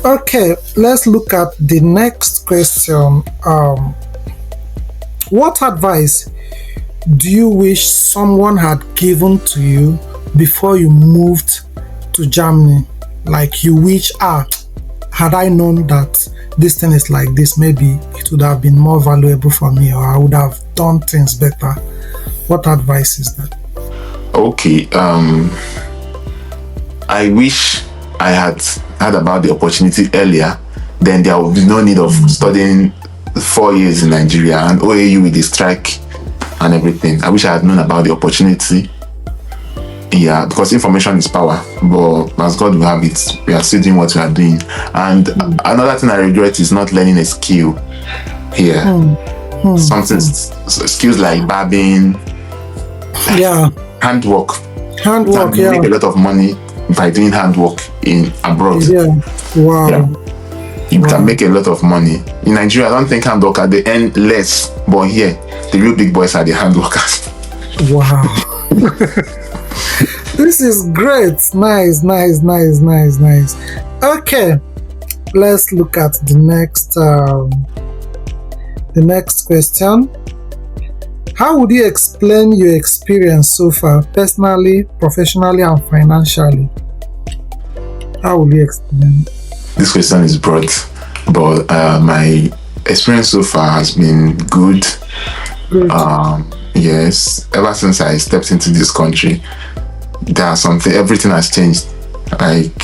Okay, let's look at the next question. What advice do you wish someone had given to you before you moved to Germany? Like you wish, had I known that this thing is like this, maybe it would have been more valuable for me, or I would have done things better. What advice is that? Okay, I wish I had heard about the opportunity earlier. Then there would be no need of studying 4 years in Nigeria and OAU with the strike and everything. I wish I had known about the opportunity. Yeah, because information is power. But as God will have it, we are still doing what we are doing. And another thing I regret is not learning a skill here. Something skills like barbing, handwork. Handwork, You make a lot of money by doing handwork in abroad. Wow. Yeah. You can make a lot of money. In Nigeria, I don't think handworkers they earn less, but here, the real big boys are the handworkers. Wow. This is great. Nice. Okay, let's look at the next question. How would you explain your experience so far, personally, professionally, and financially? How would you explain? This question is broad, but my experience so far has been good. Yes, ever since I stepped into this country, everything has changed. Like,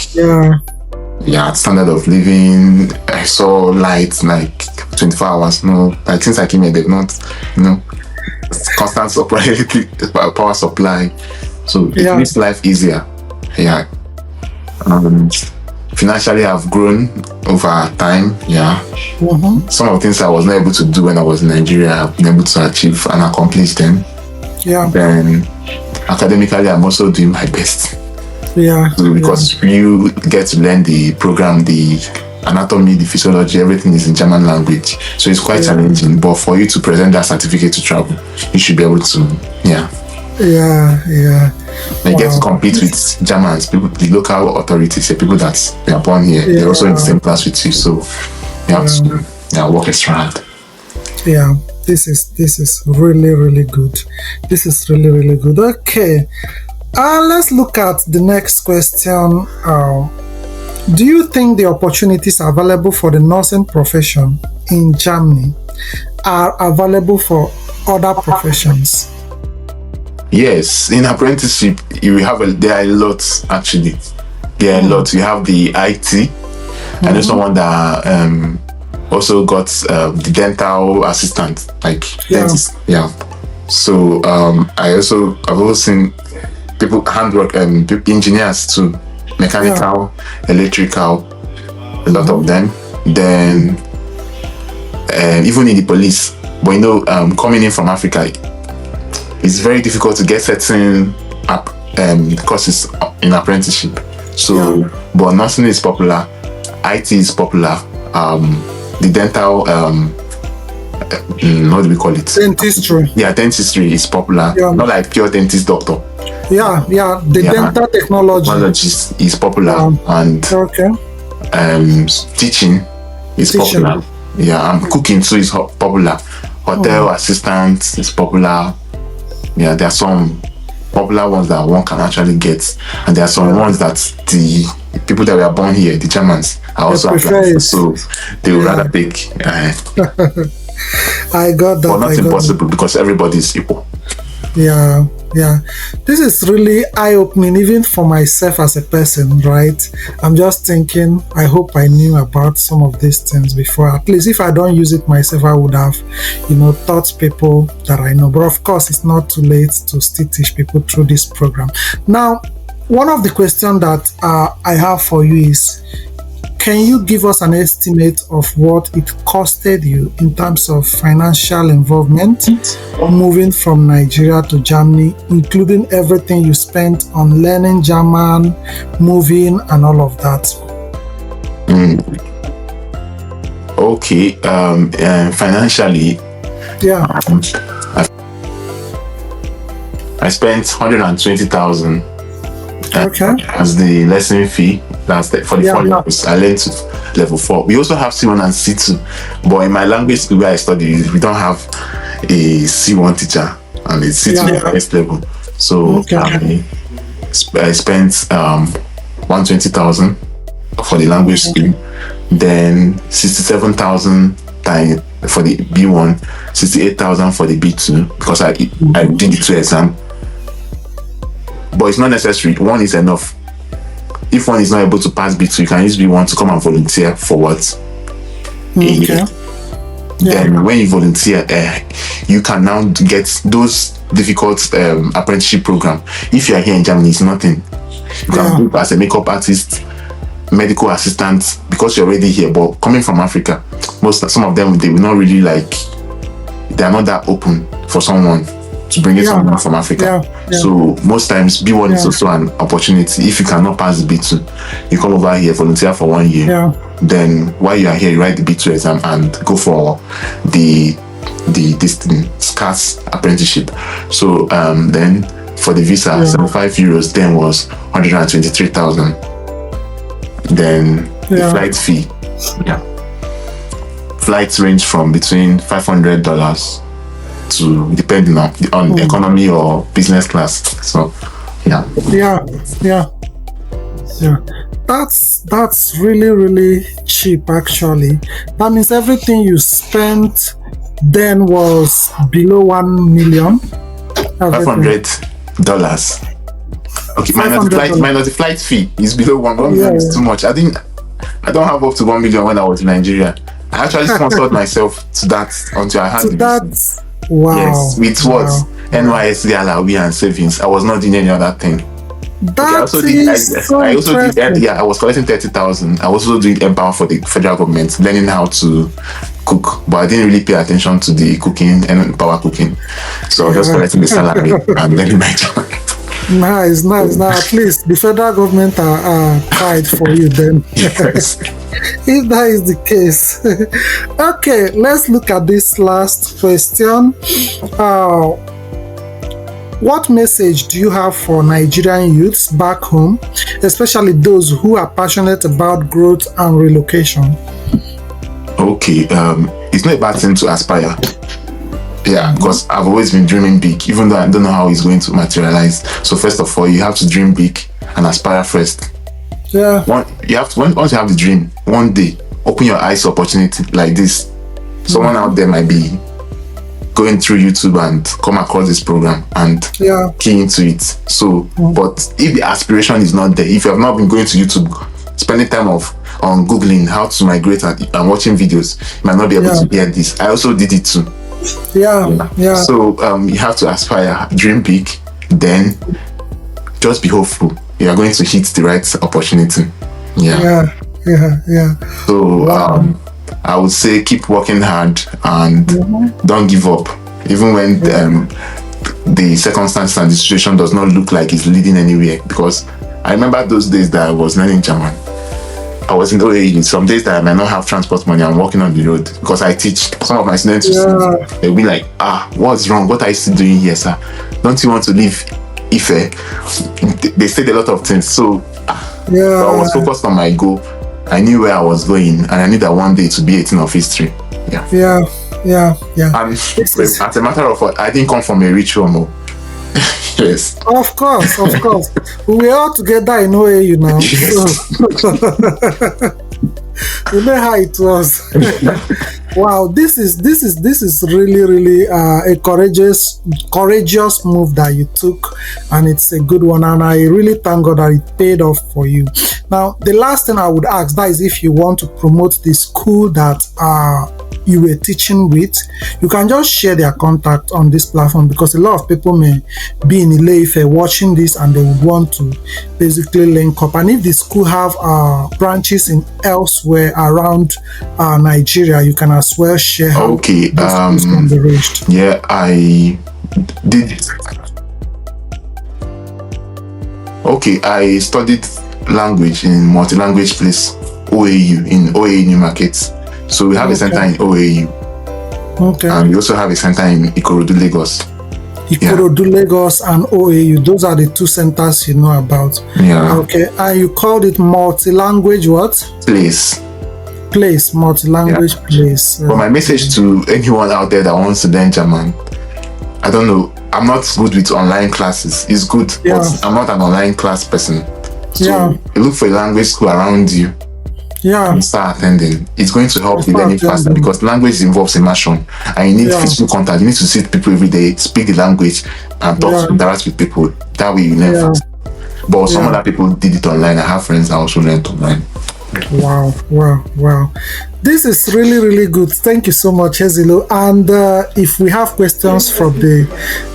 standard of living, I saw lights like 24 hours. No, like since I came here, they've not, constant supply, power supply. So it makes life easier. Yeah. Financially, I've grown over time. Yeah. Some of the things I was not able to do when I was in Nigeria, I've been able to achieve and accomplish them. Yeah. Then academically, I'm also doing my best. Yeah. So because you get to learn the program, the anatomy, the physiology, everything is in German language. So it's quite challenging. But for you to present that certificate to travel, you should be able to, Yeah. You get to compete with Germans, people, the local authorities, the people that they are born here. They're also in the same class with you. So you have to work extra hard. Yeah. This is really good. This is really good. Okay. Let's look at the next question. Do you think the opportunities available for the nursing profession in Germany are available for other professions? Yes, in apprenticeship, there are a lot actually. There are a lot. You have the IT. I know someone that also got the dental assistant, like dentist. Yeah. So I've also seen people handwork and engineers too, mechanical, electrical, a lot of them. Then even in the police, but coming in from Africa, it's very difficult to get certain courses in apprenticeship. So, but nursing is popular, IT is popular, the dental, what do we call it? Dentistry. Yeah, dentistry is popular. Not like pure dentist doctor. The dental technology is popular, and teaching is popular. Yeah, and cooking too is popular. Hotel assistant is popular. Yeah, there are some popular ones that one can actually get, and there are some ones that the people that were born here, the Germans, are also applying, so they would rather pick. I got that. But not impossible because everybody is equal. Yeah. This is really eye-opening, even for myself as a person, right? I'm just thinking, I hope I knew about some of these things before. At least if I don't use it myself, I would have, taught people that I know. But of course, it's not too late to still teach people through this program. Now, one of the questions that I have for you is, can you give us an estimate of what it costed you in terms of financial involvement moving from Nigeria to Germany, including everything you spent on learning German, moving, and all of that? Okay, financially, I spent 120,000 as the lesson fee. That's for the 4 years. I learned to level 4. We also have C1 and C2, but in my language school where I study, we don't have a C1 teacher and a C2 Yeah. highest level. So Okay. I spent 120,000 for the language school, then 67,000 for the B1, 68,000 for the B2 because I did the 2 exam. But it's not necessary. 1 is enough. If 1 is not able to pass B2, you can use B1 to come and volunteer for what? A year. Then when you volunteer, you can now get those difficult apprenticeship program. If you are here in Germany, it's nothing. You can go as a makeup artist, medical assistant, because you're already here. But coming from Africa, some of them, they will not really they are not that open for someone to bring in someone from Africa. So most times B1 is also an opportunity. If you cannot pass the B2, you come over here, volunteer for 1 year. Then while you are here, you write the B2 exam and go for the SCAS apprenticeship. So then for the visa, 75 euros then was 123,000. Then the flight fee. Flights range from between $500 to depending on economy or business class. So that's really cheap actually. That means everything you spent then was below 1 million. $500. Okay, minus the flight fee is below 1 million. Is too much. I don't have up to 1 million when I was in Nigeria. I actually sponsored myself to that until I had that. Wow. Yes, with what? NYSC Alawi and savings. I was not doing any other thing. I was collecting 30,000. I was also doing empower for the federal government, learning how to cook, but I didn't really pay attention to the cooking and power cooking. So I was just collecting the salary and learning my job. Nice. Now at least the federal government are tied for you then. Yes. If that is the case. Okay, let's look at this last question. What message do you have for Nigerian youths back home, especially those who are passionate about growth and relocation? Okay, it's not a bad thing to aspire. Yeah, because I've always been dreaming big, even though I don't know how it's going to materialize. So first of all, you have to dream big and aspire first. Yeah. Once you have the dream, one day, open your eyes to opportunity like this. Someone out there might be going through YouTube and come across this program and key into it. So, but if the aspiration is not there, if you have not been going to YouTube, spending time on Googling how to migrate and watching videos, you might not be able to hear this. I also did it too. So you have to aspire, dream big, then just be hopeful. You are going to hit the right opportunity. So I would say keep working hard and don't give up, even when the circumstances and the situation does not look like it's leading anywhere. Because I remember those days that I was learning German. I was in OAE. Some days that I might not have transport money, I'm walking on the road because I teach. Some of my students, they'll be like, what's wrong? What are you still doing here, sir? Don't you want to leave Ife? They said a lot of things. So I was focused on my goal. I knew where I was going, and I knew that one day to be 18 of history. And as a matter of fact, I didn't come from a rich home. Yes. Of course. We were all together in OAU now. You know how it was. Wow, this is really a courageous move that you took, and it's a good one, and I really thank God that it paid off for you. Now, the last thing I would ask, that is if you want to promote the school that you were teaching with, you can just share their contact on this platform, because a lot of people may be in Ile-Ife watching this and they would want to basically link up. And if the school have branches in elsewhere around Nigeria, you can as well share how this can be reached. Yeah, I did. Okay, I studied language in multi-language place, OAU, in OAU New Market. So we have a center in OAU. Okay. And we also have a center in Ikorodu, Lagos. Ikorodu, Lagos and OAU. Those are the two centers you know about. Yeah. Okay. And you called it multi-language what? Place. place, multi-language place. But my message to anyone out there that wants to learn German, I don't know, I'm not good with online classes. It's good, but I'm not an online class person. So you look for a language school around you. And start attending. It's going to help you learning faster, because language involves immersion and you need physical contact. You need to see people every day, speak the language, and talk, interact with people. That way you learn fast. But some other people did it online. I have friends that also learned online. Wow. This is really good. Thank you so much, Ezeilo. And if we have questions from the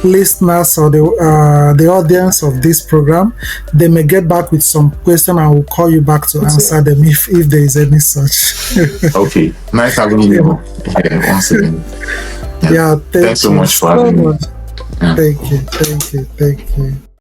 listeners or the audience of this program, they may get back with some question and we'll call you back to answer them if there is any such. Okay. Nice having you once again. Thanks so much for having me. Thank you.